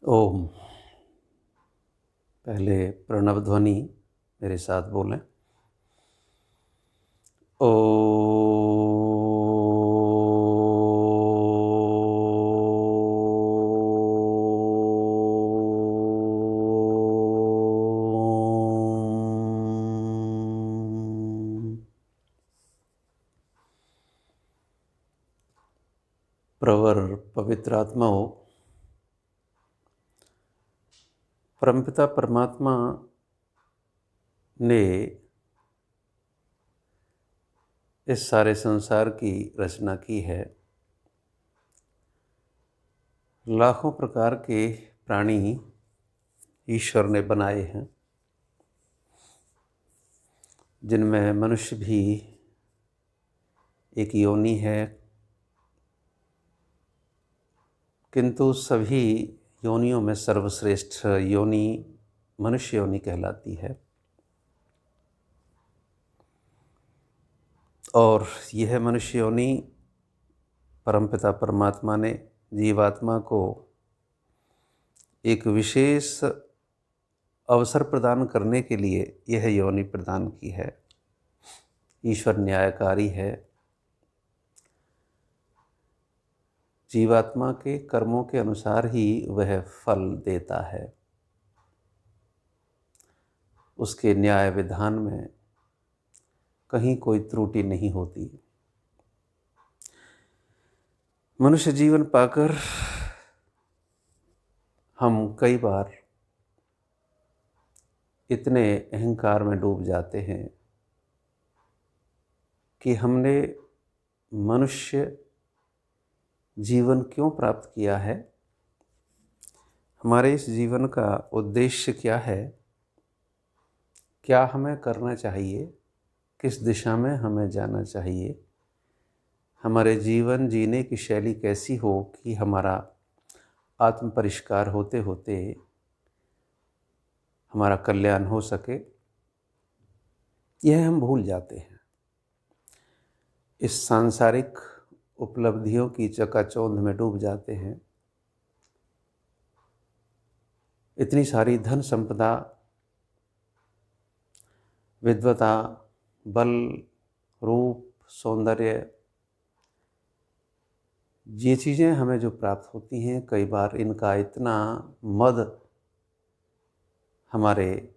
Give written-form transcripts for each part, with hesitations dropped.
ओम। पहले प्रणव ध्वनि मेरे साथ बोलें। ओ। प्रवर पवित्र आत्माओं, परमपिता परमात्मा ने इस सारे संसार की रचना की है। लाखों प्रकार के प्राणी ईश्वर ने बनाए हैं, जिनमें मनुष्य भी एक योनि है, किंतु सभी योनियों में सर्वश्रेष्ठ योनि मनुष्य योनि कहलाती है। और यह मनुष्य योनि परमपिता परमात्मा ने जीवात्मा को एक विशेष अवसर प्रदान करने के लिए यह योनि प्रदान की है। ईश्वर न्यायकारी है। जीवात्मा के कर्मों के अनुसार ही वह फल देता है। उसके न्याय विधान में कहीं कोई त्रुटि नहीं होती। मनुष्य जीवन पाकर हम कई बार इतने अहंकार में डूब जाते हैं कि हमने मनुष्य जीवन क्यों प्राप्त किया है, हमारे इस जीवन का उद्देश्य क्या है, क्या हमें करना चाहिए, किस दिशा में हमें जाना चाहिए, हमारे जीवन जीने की शैली कैसी हो कि हमारा आत्म परिष्कार होते होते हमारा कल्याण हो सके, यह हम भूल जाते हैं। इस सांसारिक उपलब्धियों की चकाचौंध में डूब जाते हैं। इतनी सारी धन संपदा, विद्वता, बल, रूप, सौंदर्य, ये चीज़ें हमें जो प्राप्त होती हैं, कई बार इनका इतना मद हमारे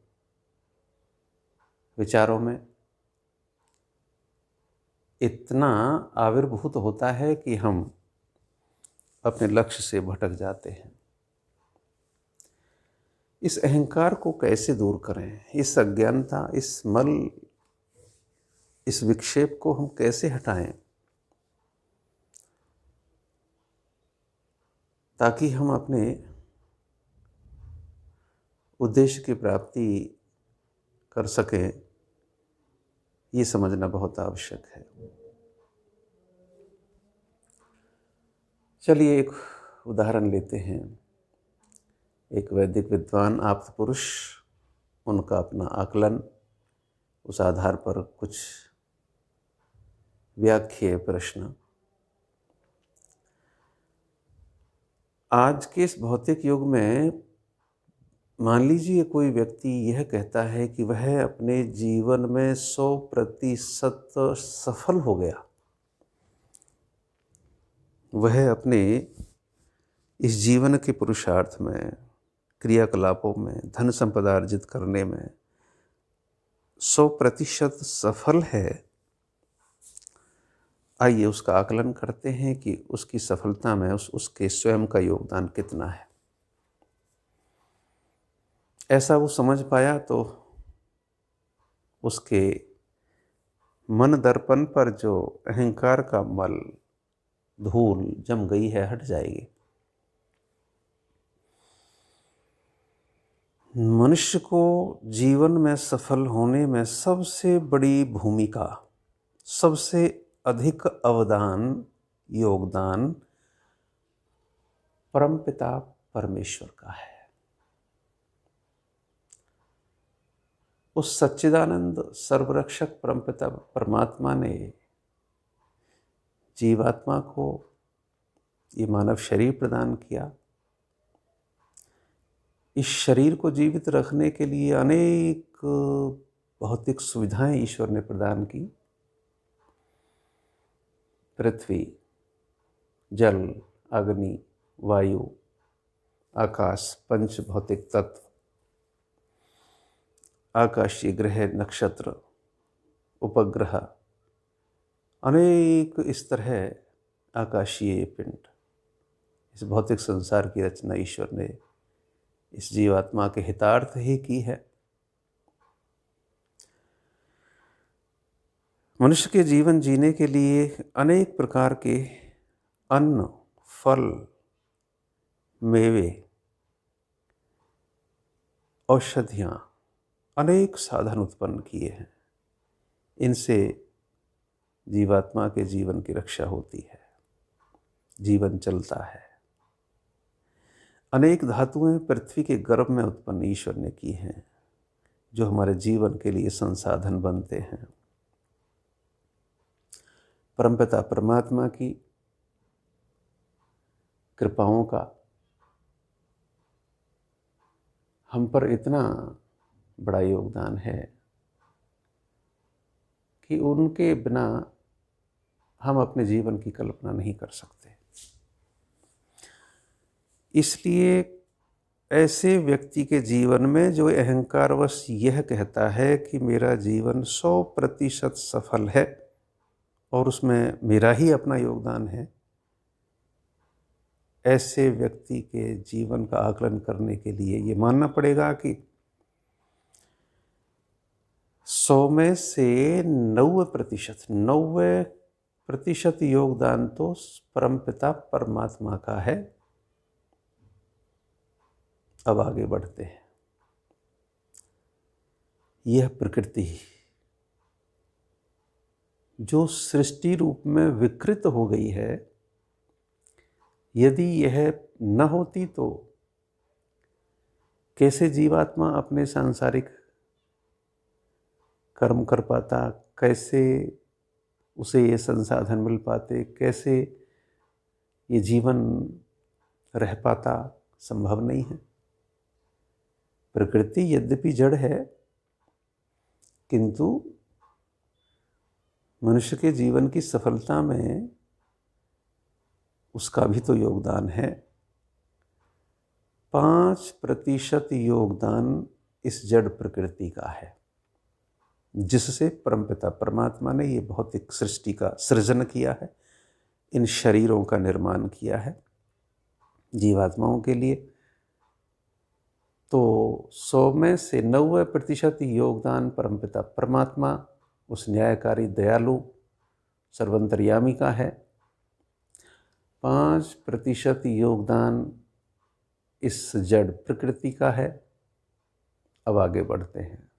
विचारों में इतना आविर्भूत होता है कि हम अपने लक्ष्य से भटक जाते हैं। इस अहंकार को कैसे दूर करें, इस अज्ञानता, इस मल, इस विक्षेप को हम कैसे हटाएं, ताकि हम अपने उद्देश्य की प्राप्ति कर सकें, ये समझना बहुत आवश्यक है। चलिए एक उदाहरण लेते हैं। एक वैदिक विद्वान आप्त पुरुष, उनका अपना आकलन, उस आधार पर कुछ व्याख्येय प्रश्न। आज के इस भौतिक युग में मान लीजिए कोई व्यक्ति यह कहता है कि वह अपने जीवन में 100% सफल हो गया, वह अपने इस जीवन के पुरुषार्थ में, क्रियाकलापों में, धन संपदा अर्जित करने में 100% सफल है। आइए उसका आकलन करते हैं कि उसकी सफलता में उसके स्वयं का योगदान कितना है। ऐसा वो समझ पाया तो उसके मन दर्पण पर जो अहंकार का मल, धूल जम गई है, हट जाएगी। मनुष्य को जीवन में सफल होने में सबसे बड़ी भूमिका, सबसे अधिक अवदान, योगदान परमपिता परमेश्वर का है। उस सच्चिदानंद सर्वरक्षक परमपिता परमात्मा ने जीवात्मा को ये मानव शरीर प्रदान किया। इस शरीर को जीवित रखने के लिए अनेक भौतिक सुविधाएं ईश्वर ने प्रदान की। पृथ्वी, जल, अग्नि, वायु, आकाश, पंच भौतिक तत्व, आकाशीय ग्रह, नक्षत्र, उपग्रह, अनेक इस तरह आकाशीय पिंड, इस भौतिक संसार की रचना ईश्वर ने इस जीवात्मा के हितार्थ ही की है। मनुष्य के जीवन जीने के लिए अनेक प्रकार के अन्न, फल, मेवे, औषधियाँ, अनेक साधन उत्पन्न किए हैं। इनसे जीवात्मा के जीवन की रक्षा होती है, जीवन चलता है। अनेक धातुएं पृथ्वी के गर्भ में उत्पन्न ईश्वर ने की हैं, जो हमारे जीवन के लिए संसाधन बनते हैं। परमपिता परमात्मा की कृपाओं का हम पर इतना बड़ा योगदान है कि उनके बिना हम अपने जीवन की कल्पना नहीं कर सकते। इसलिए ऐसे व्यक्ति के जीवन में जो अहंकारवश यह कहता है कि मेरा जीवन 100% सफल है और उसमें मेरा ही अपना योगदान है, ऐसे व्यक्ति के जीवन का आकलन करने के लिए ये मानना पड़ेगा कि 100 में से 90% योगदान तो परमपिता परमात्मा का है। अब आगे बढ़ते हैं। यह प्रकृति जो सृष्टि रूप में विकृत हो गई है, यदि यह न होती तो कैसे जीवात्मा अपने सांसारिक कर्म कर पाता, कैसे उसे ये संसाधन मिल पाते, कैसे ये जीवन रह पाता, संभव नहीं है। प्रकृति यद्यपि जड़ है, किंतु मनुष्य के जीवन की सफलता में उसका भी तो योगदान है। 5% योगदान इस जड़ प्रकृति का है, जिससे परमपिता परमात्मा ने ये भौतिक सृष्टि का सृजन किया है, इन शरीरों का निर्माण किया है जीवात्माओं के लिए। तो 100 में से 90% योगदान परमपिता परमात्मा, उस न्यायकारी दयालु सर्वंतर्यामी का है। 5% योगदान इस जड़ प्रकृति का है। अब आगे बढ़ते हैं।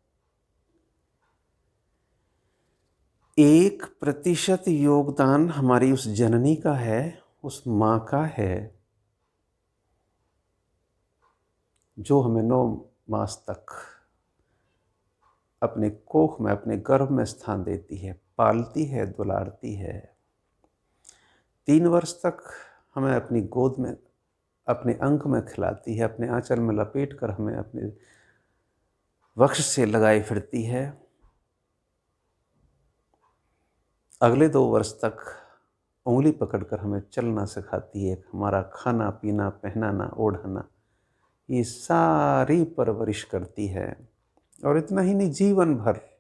1% योगदान हमारी उस जननी का है, उस माँ का है, जो हमें 9 मास तक अपने कोख में, अपने गर्भ में स्थान देती है, पालती है, दुलारती है। 3 वर्ष तक हमें अपनी गोद में, अपने अंक में खिलाती है, अपने आंचल में लपेट कर हमें अपने वक्ष से लगाए फिरती है। अगले 2 वर्ष तक उंगली पकड़कर हमें चलना सिखाती है। हमारा खाना पीना, पहनाना, ओढ़ाना, ये सारी परवरिश करती है। और इतना ही नहीं, जीवन भर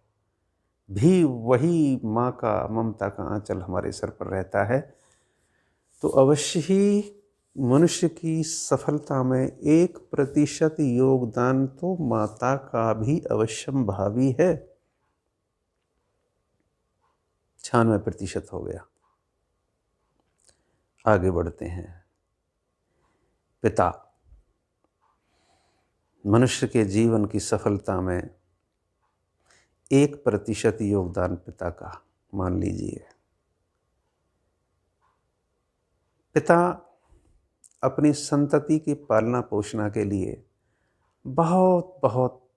भी वही माँ का ममता का आंचल हमारे सर पर रहता है। तो अवश्य ही मनुष्य की सफलता में 1% योगदान तो माता का भी अवश्यम भावी है। 96% हो गया। आगे बढ़ते हैं। पिता, मनुष्य के जीवन की सफलता में 1% योगदान पिता का मान लीजिए। पिता अपनी संतति की पालना पोषणा के लिए बहुत बहुत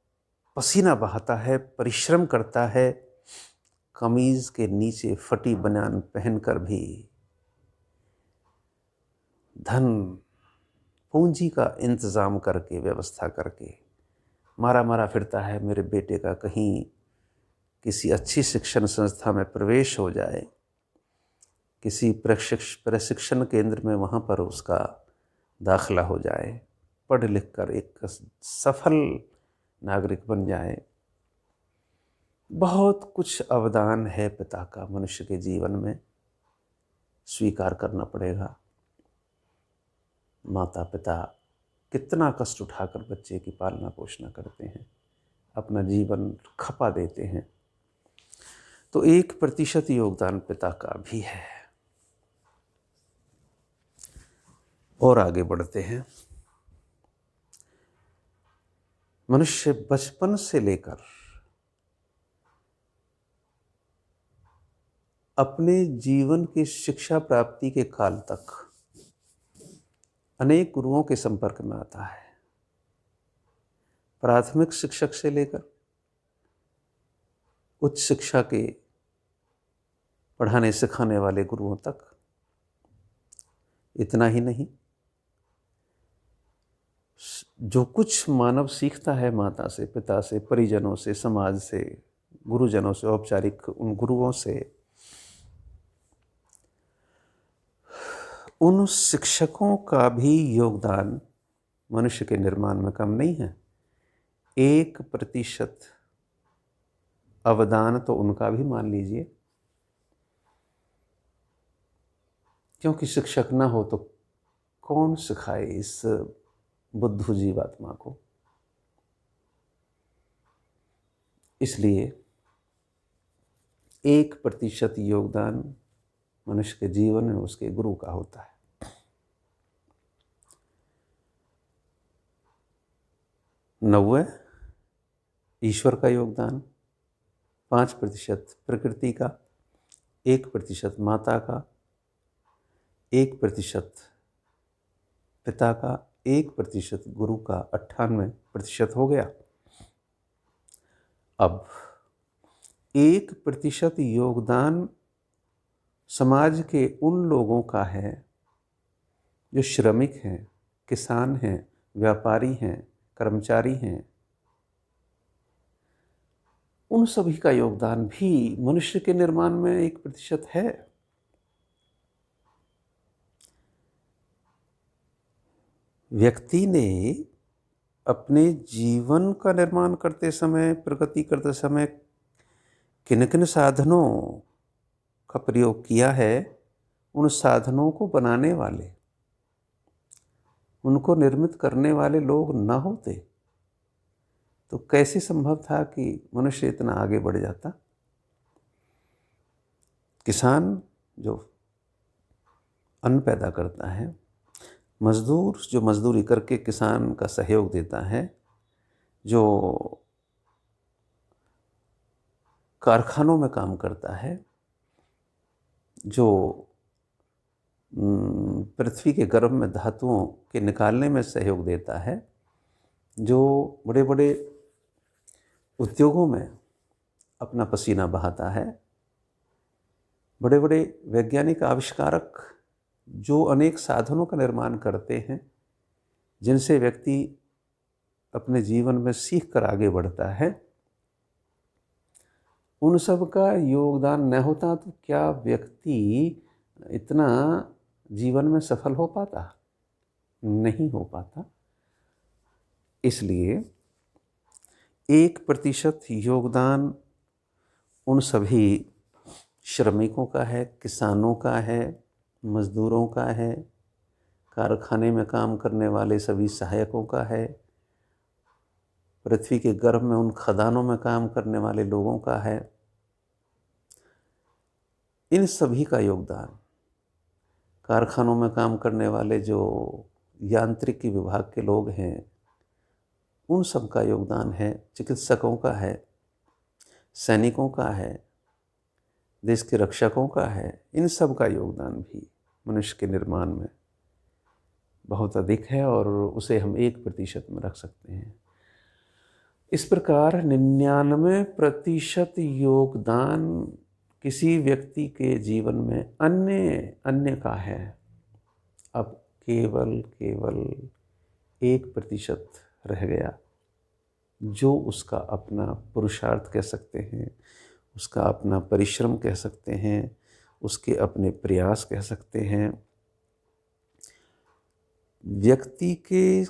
पसीना बहाता है, परिश्रम करता है। कमीज के नीचे फटी बनियान पहनकर भी धन पूंजी का इंतज़ाम करके, व्यवस्था करके मारा मारा फिरता है, मेरे बेटे का कहीं किसी अच्छी शिक्षण संस्था में प्रवेश हो जाए, किसी प्रशिक्षण केंद्र में वहाँ पर उसका दाखिला हो जाए, पढ़ लिख कर एक सफल नागरिक बन जाए। बहुत कुछ अवदान है पिता का मनुष्य के जीवन में, स्वीकार करना पड़ेगा। माता पिता कितना कष्ट उठाकर बच्चे की पालना पोषण करते हैं, अपना जीवन खपा देते हैं। तो 1% योगदान पिता का भी है। और आगे बढ़ते हैं। मनुष्य बचपन से लेकर अपने जीवन की शिक्षा प्राप्ति के काल तक अनेक गुरुओं के संपर्क में आता है। प्राथमिक शिक्षक से लेकर उच्च शिक्षा के पढ़ाने सिखाने वाले गुरुओं तक। इतना ही नहीं, जो कुछ मानव सीखता है माता से, पिता से, परिजनों से, समाज से, गुरुजनों से, औपचारिक उन गुरुओं से, उन शिक्षकों का भी योगदान मनुष्य के निर्माण में कम नहीं है। 1% अवदान तो उनका भी मान लीजिए, क्योंकि शिक्षक ना हो तो कौन सिखाए इस बुद्धू जीवात्मा को। इसलिए 1% योगदान मनुष्य के जीवन में उसके गुरु का होता है। 90 ईश्वर का योगदान, 5% प्रकृति का, 1% माता का, 1% पिता का, 1% गुरु का, 98% हो गया। अब 1% योगदान समाज के उन लोगों का है जो श्रमिक हैं, किसान हैं, व्यापारी हैं, कर्मचारी हैं। उन सभी का योगदान भी मनुष्य के निर्माण में 1% है। व्यक्ति ने अपने जीवन का निर्माण करते समय, प्रगति करते समय किन किन साधनों का प्रयोग किया है, उन साधनों को बनाने वाले, उनको निर्मित करने वाले लोग ना होते तो कैसे संभव था कि मनुष्य इतना आगे बढ़ जाता। किसान जो अन्न पैदा करता है, मजदूर जो मजदूरी करके किसान का सहयोग देता है, जो कारखानों में काम करता है, जो पृथ्वी के गर्भ में धातुओं के निकालने में सहयोग देता है, जो बड़े बड़े उद्योगों में अपना पसीना बहाता है, बड़े बड़े वैज्ञानिक आविष्कारक जो अनेक साधनों का निर्माण करते हैं, जिनसे व्यक्ति अपने जीवन में सीख कर आगे बढ़ता है, उन सब का योगदान न होता तो क्या व्यक्ति इतना जीवन में सफल हो पाता? नहीं हो पाता। इसलिए 1% योगदान उन सभी श्रमिकों का है, किसानों का है, मजदूरों का है, कारखाने में काम करने वाले सभी सहायकों का है, पृथ्वी के गर्भ में उन खदानों में काम करने वाले लोगों का है। इन सभी का योगदान, कारखानों में काम करने वाले जो यांत्रिकी विभाग के लोग हैं, उन सब का योगदान है, चिकित्सकों का है, सैनिकों का है, देश के रक्षकों का है। इन सब का योगदान भी मनुष्य के निर्माण में बहुत अधिक है और उसे हम 1% में रख सकते हैं। इस प्रकार 99% योगदान किसी व्यक्ति के जीवन में अन्य का है। अब केवल 1% रह गया, जो उसका अपना पुरुषार्थ कह सकते हैं, उसका अपना परिश्रम कह सकते हैं, उसके अपने प्रयास कह सकते हैं। व्यक्ति के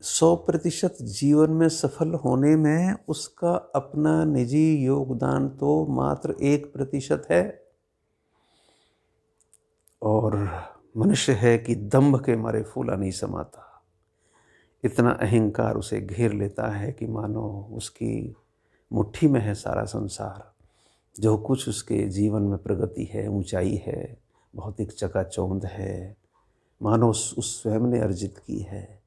100% जीवन में सफल होने में उसका अपना निजी योगदान तो मात्र 1% है। और मनुष्य है कि दंभ के मारे फूला नहीं समाता। इतना अहंकार उसे घेर लेता है कि मानो उसकी मुट्ठी में है सारा संसार। जो कुछ उसके जीवन में प्रगति है, ऊंचाई है, भौतिक चकाचौंध है, मानो उस स्वयं ने अर्जित की है।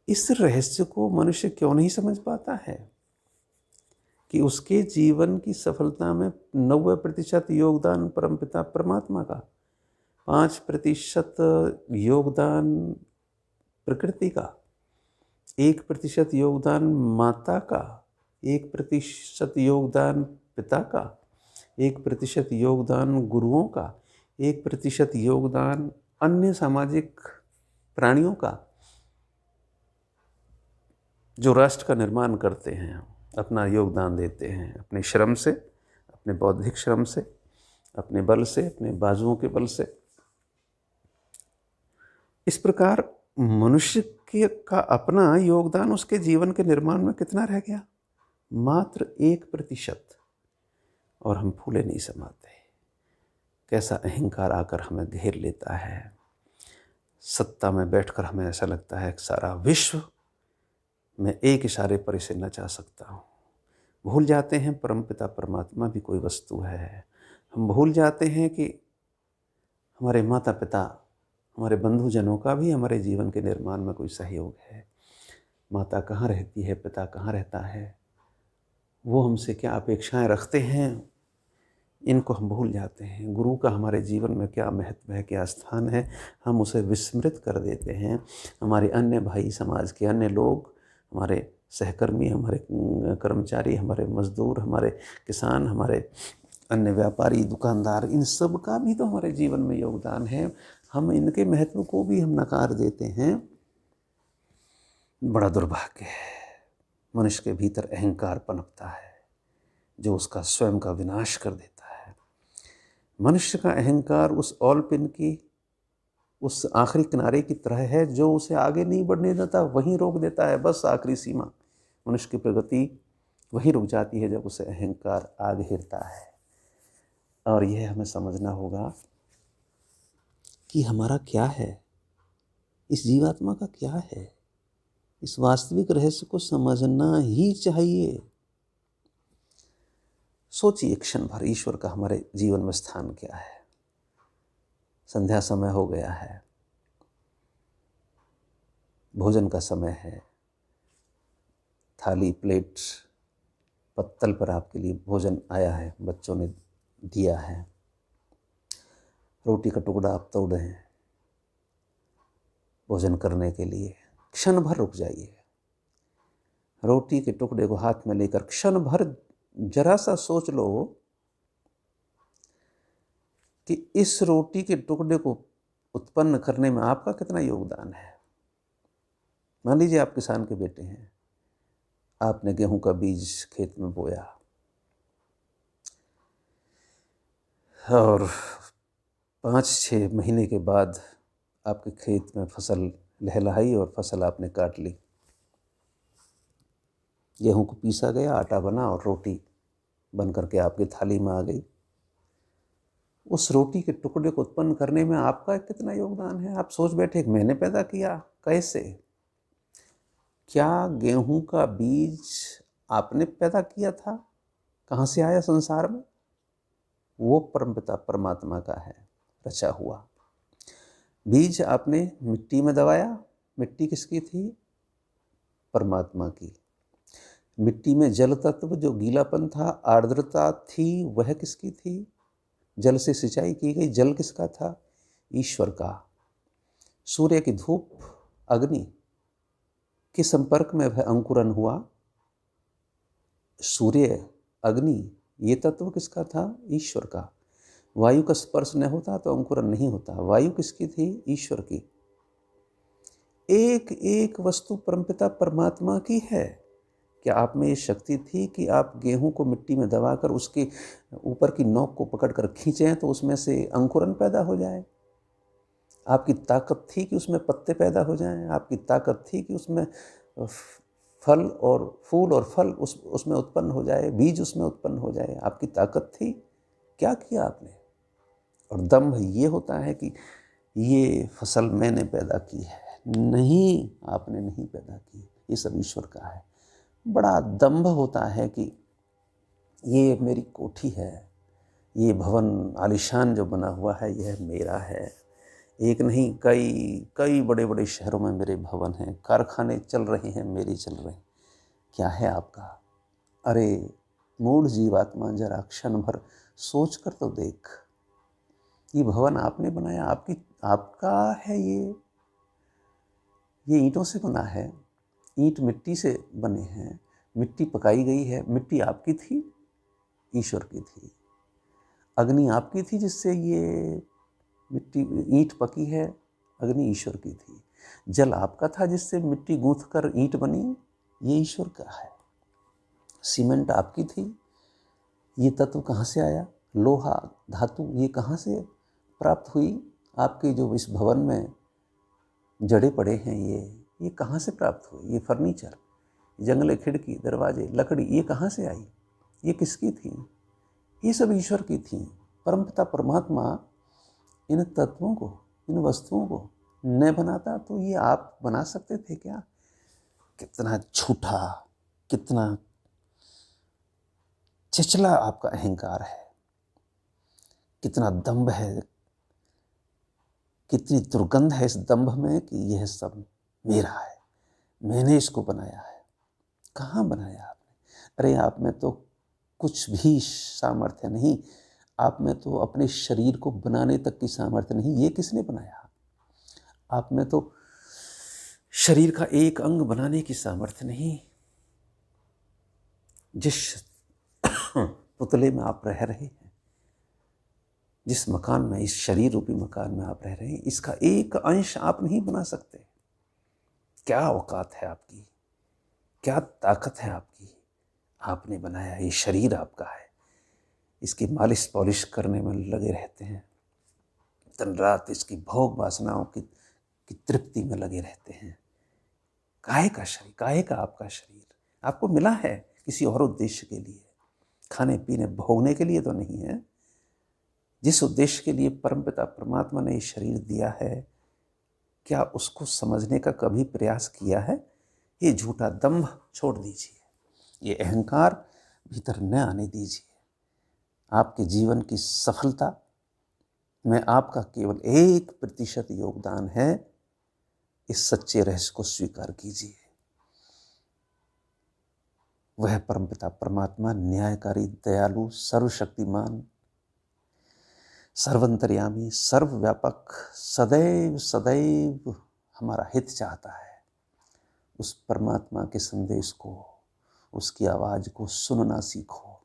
इस रहस्य को मनुष्य क्यों नहीं समझ पाता है कि उसके जीवन की सफलता में 90% योगदान परमपिता परमात्मा का, 5% योगदान प्रकृति का, 1% योगदान माता का, 1% योगदान पिता का, 1% योगदान गुरुओं का, 1% योगदान अन्य सामाजिक प्राणियों का, जो राष्ट्र का निर्माण करते हैं, अपना योगदान देते हैं अपने श्रम से, अपने बौद्धिक श्रम से, अपने बल से, अपने बाजुओं के बल से। इस प्रकार मनुष्य का अपना योगदान उसके जीवन के निर्माण में कितना रह गया? मात्र 1%। और हम फूले नहीं समाते। कैसा अहंकार आकर हमें घेर लेता है। सत्ता में बैठकर हमें ऐसा लगता है कि सारा विश्व मैं एक इशारे पर इसे नचा सकता हूँ। भूल जाते हैं परमपिता परमात्मा भी कोई वस्तु है। हम भूल जाते हैं कि हमारे माता पिता, हमारे बंधुजनों का भी हमारे जीवन के निर्माण में कोई सहयोग है। माता कहाँ रहती है, पिता कहाँ रहता है, वो हमसे क्या अपेक्षाएं रखते हैं, इनको हम भूल जाते हैं। गुरु का हमारे जीवन में क्या महत्व है, क्या स्थान है, हम उसे विस्मृत कर देते हैं। हमारे अन्य भाई समाज के अन्य लोग, हमारे सहकर्मी, हमारे कर्मचारी, हमारे मजदूर, हमारे किसान, हमारे अन्य व्यापारी, दुकानदार, इन सब का भी तो हमारे जीवन में योगदान है। हम इनके महत्व को भी हम नकार देते हैं। बड़ा दुर्भाग्य है। मनुष्य के भीतर अहंकार पनपता है जो उसका स्वयं का विनाश कर देता है। मनुष्य का अहंकार उस ऑल पिन की, उस आखिरी किनारे की तरह है जो उसे आगे नहीं बढ़ने देता, वहीं रोक देता है। बस आखिरी सीमा, मनुष्य की प्रगति वहीं रुक जाती है जब उसे अहंकार आ घेरता है। और यह हमें समझना होगा कि हमारा क्या है, इस जीवात्मा का क्या है। इस वास्तविक रहस्य को समझना ही चाहिए। सोचिए क्षण भर, ईश्वर का हमारे जीवन में स्थान क्या है। संध्या समय हो गया है, भोजन का समय है, थाली प्लेट पत्तल पर आपके लिए भोजन आया है, बच्चों ने दिया है, रोटी का टुकड़ा आप तोड़ रहे हैं भोजन करने के लिए। क्षण भर रुक जाइए, रोटी के टुकड़े को हाथ में लेकर क्षण भर जरा सा सोच लो कि इस रोटी के टुकड़े को उत्पन्न करने में आपका कितना योगदान है। मान लीजिए आप किसान के बेटे हैं, आपने गेहूं का बीज खेत में बोया और 5-6 महीने के बाद आपके खेत में फसल लहलहाई और फसल आपने काट ली। गेहूं को पीसा गया, आटा बना और रोटी बन करके आपकी थाली में आ गई। उस रोटी के टुकड़े को उत्पन्न करने में आपका कितना योगदान है? आप सोच बैठे कि मैंने पैदा किया, कैसे? क्या गेहूं का बीज आपने पैदा किया था? कहाँ से आया संसार में? वो परमपिता परमात्मा का है रचा हुआ। बीज आपने मिट्टी में दबाया, मिट्टी किसकी थी? परमात्मा की। मिट्टी में जल तत्व जो गीलापन था, आर्द्रता थी, वह किसकी थी? जल से सिंचाई की गई, जल किसका था? ईश्वर का। सूर्य की धूप, अग्नि के संपर्क में वह अंकुरन हुआ। सूर्य, अग्नि, ये तत्व किसका था? ईश्वर का। वायु का स्पर्श न होता तो अंकुरन नहीं होता। वायु किसकी थी? ईश्वर की। एक एक वस्तु परमपिता परमात्मा की है। क्या आप में ये शक्ति थी कि आप गेहूं को मिट्टी में दबाकर उसके ऊपर की नोक को पकड़कर खींचें तो उसमें से अंकुरन पैदा हो जाए? आपकी ताकत थी कि उसमें पत्ते पैदा हो जाएं? आपकी ताकत थी कि उसमें फल और फूल और फल उसमें उत्पन्न हो जाए, बीज उसमें उत्पन्न हो जाए? आपकी ताकत थी? क्या किया आपने? और दम्भ ये होता है कि ये फसल मैंने पैदा की है। नहीं, आपने नहीं पैदा की, ये सब ईश्वर का है। बड़ा दम्भ होता है कि ये मेरी कोठी है, ये भवन आलीशान जो बना हुआ है यह मेरा है। एक नहीं, कई बड़े बड़े शहरों में मेरे भवन हैं, कारखाने चल रहे हैं, मेरे चल रहे हैं। क्या है आपका? अरे मूढ़ जीवात्मा, जरा क्षण भर सोच कर तो देख। ये भवन आपने बनाया, आपका है। ये ईंटों से बना है, ईंट मिट्टी से बने हैं, मिट्टी पकाई गई है। मिट्टी आपकी थी? ईश्वर की थी। अग्नि आपकी थी जिससे ये मिट्टी ईंट पकी है? अग्नि ईश्वर की थी। जल आपका था जिससे मिट्टी गूंथ कर ईंट बनी? ये ईश्वर का है। सीमेंट आपकी थी? ये तत्व कहाँ से आया? लोहा, धातु, ये कहाँ से प्राप्त हुई? आपके जो इस भवन में जड़े पड़े हैं ये कहाँ से प्राप्त हुई? ये फर्नीचर, जंगले, खिड़की, दरवाजे, लकड़ी, ये कहाँ से आई? ये किसकी थी? ये सब ईश्वर की थी। परमपिता परमात्मा इन तत्वों को, इन वस्तुओं को न बनाता तो ये आप बना सकते थे क्या? कितना झूठा, कितना चिचला आपका अहंकार है, कितना दंभ है, कितनी दुर्गंध है इस दंभ में कि यह सब मेरा है, मैंने इसको बनाया है। कहाँ बनाया आपने? अरे आप में तो कुछ भी सामर्थ्य नहीं, आप में तो अपने शरीर को बनाने तक की सामर्थ्य नहीं। ये किसने बनाया? आप में तो शरीर का एक अंग बनाने की सामर्थ्य नहीं। जिस पुतले में आप रह रहे हैं, जिस मकान में, इस शरीर रूपी मकान में आप रह रहे हैं, इसका एक अंश आप नहीं बना सकते। क्या औकात है आपकी, क्या ताकत है आपकी? आपने बनाया, ये शरीर आपका है, इसकी मालिश पॉलिश करने में लगे रहते हैं, दिन रात इसकी भोग वासनाओं की तृप्ति में लगे रहते हैं। काहे का शरीर, काहे का आपका शरीर? आपको मिला है किसी और उद्देश्य के लिए, खाने पीने भोगने के लिए तो नहीं है। जिस उद्देश्य के लिए परमपिता परमात्मा ने ये शरीर दिया है, क्या उसको समझने का कभी प्रयास किया है? ये झूठा दंभ छोड़ दीजिए, ये अहंकार भीतर न आने दीजिए। आपके जीवन की सफलता में आपका केवल 1% योगदान है। इस सच्चे रहस्य को स्वीकार कीजिए। वह परमपिता परमात्मा न्यायकारी, दयालु, सर्वशक्तिमान, सर्वंतर्यामी, सर्वव्यापक, सदैव सदैव हमारा हित चाहता है। उस परमात्मा के संदेश को, उसकी आवाज़ को सुनना सीखो।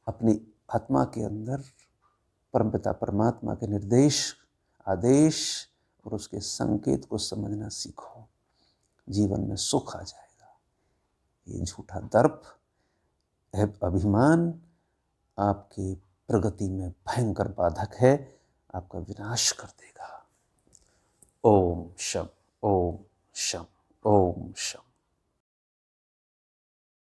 अपनी आत्मा के अंदर परमपिता परमात्मा के निर्देश, आदेश और उसके संकेत को समझना सीखो। जीवन में सुख आ जाएगा। ये झूठा दर्प, अभिमान आपकी प्रगति में भयंकर बाधक है, आपका विनाश कर देगा। ओम शम, ओम शम, ओम शम।